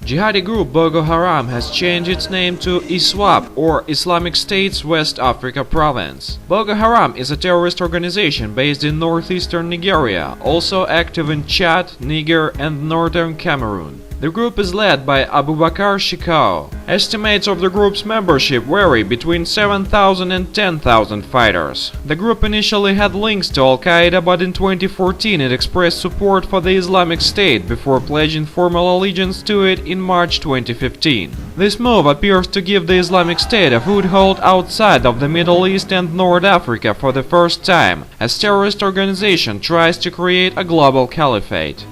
Jihadi group Boko Haram has changed its name to ISWAP, or Islamic State's West Africa Province. Boko Haram is a terrorist organization based in northeastern Nigeria, also active in Chad, Niger, and northern Cameroon. The group is led by Abubakar Shekau. Estimates of the group's membership vary between 7,000 and 10,000 fighters. The group initially had links to Al-Qaeda, but in 2014 it expressed support for the Islamic State before pledging formal allegiance to it in March 2015. This move appears to give the Islamic State a foothold outside of the Middle East and North Africa for the first time, as terrorist organization tries to create a global caliphate.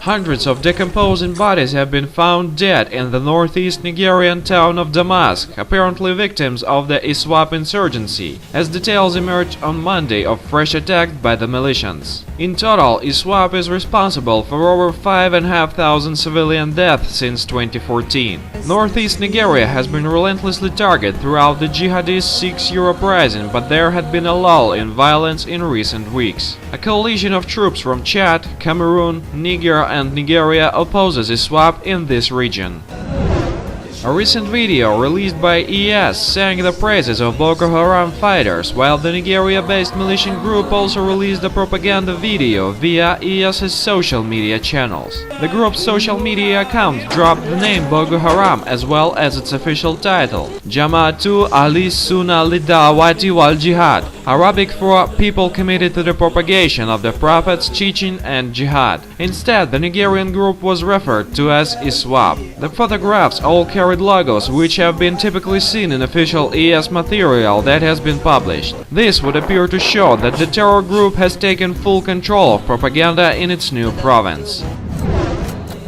Hundreds of decomposing bodies have been found dead in the northeast Nigerian town of Damask, apparently victims of the ISWAP insurgency, as details emerged on Monday of fresh attacks by the militias. In total, ISWAP is responsible for over 5,500 civilian deaths since 2014. Northeast Nigeria has been relentlessly targeted throughout the jihadist 6-year uprising, but there had been a lull in violence in recent weeks. A coalition of troops from Chad, Cameroon, Niger, and Nigeria opposes ISWAP in this region. A recent video released by ES sang the praises of Boko Haram fighters, while the Nigeria-based militia group also released a propaganda video via ES's social media channels. The group's social media account dropped the name Boko Haram as well as its official title, Jama'atu Ali Sunna Lidawati wal Jihad, Arabic for people committed to the propagation of the Prophet's teaching and jihad. Instead, the Nigerian group was referred to as ISWAP. The photographs all carried logos which have been typically seen in official ES material that has been published. This would appear to show that the terror group has taken full control of propaganda in its new province.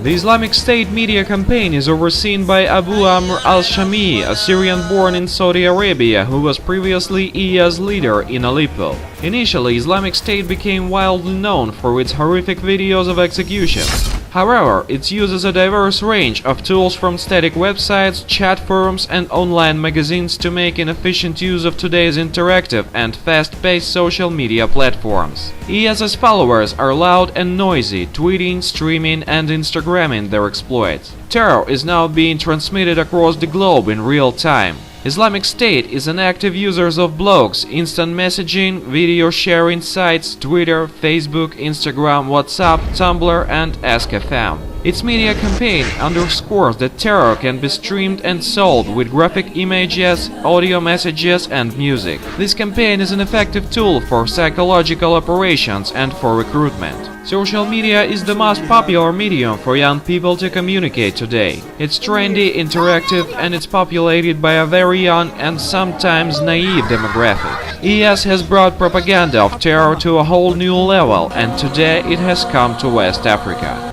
The Islamic State media campaign is overseen by Abu Amr al-Shami, a Syrian born in Saudi Arabia who was previously ES leader in Aleppo. Initially, Islamic State became widely known for its horrific videos of executions. However, it uses a diverse range of tools from static websites, chat forums, and online magazines to make an efficient use of today's interactive and fast-paced social media platforms. ES's followers are loud and noisy, tweeting, streaming, and Instagramming their exploits. Terror is now being transmitted across the globe in real time. Islamic State is an active user of blogs, instant messaging, video sharing sites, Twitter, Facebook, Instagram, WhatsApp, Tumblr, and Ask.fm. Its media campaign underscores that terror can be streamed and sold with graphic images, audio messages, and music. This campaign is an effective tool for psychological operations and for recruitment. Social media is the most popular medium for young people to communicate today. It's trendy, interactive, and it's populated by a very young and sometimes naive demographic. ES has brought propaganda of terror to a whole new level, and today it has come to West Africa.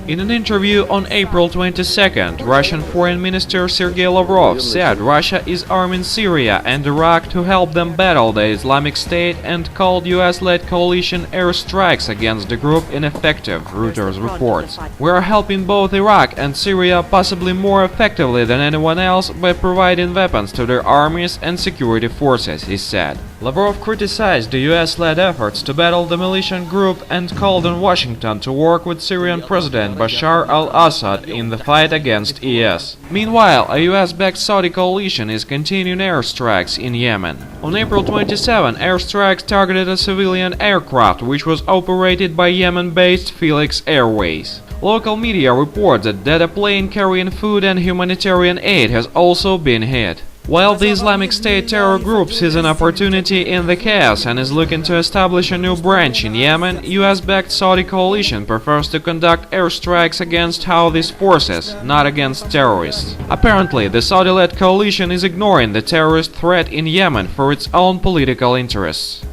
In an interview on April 22nd, Russian Foreign Minister Sergei Lavrov said Russia is arming Syria and Iraq to help them battle the Islamic State and called US-led coalition airstrikes against the group ineffective, Reuters reports. We are helping both Iraq and Syria possibly more effectively than anyone else by providing weapons to their armies and security forces, he said. Lavrov criticized the US-led efforts to battle the militant group and called on Washington to work with Syrian President Bashar al-Assad in the fight against IS. Meanwhile, a US-backed Saudi coalition is continuing airstrikes in Yemen. On April 27, airstrikes targeted a civilian aircraft which was operated by Yemen-based Felix Airways. Local media report that a plane carrying food and humanitarian aid has also been hit. While the Islamic State terror group sees an opportunity in the chaos and is looking to establish a new branch in Yemen, US-backed Saudi coalition prefers to conduct airstrikes against Houthis forces, not against terrorists. Apparently, the Saudi-led coalition is ignoring the terrorist threat in Yemen for its own political interests.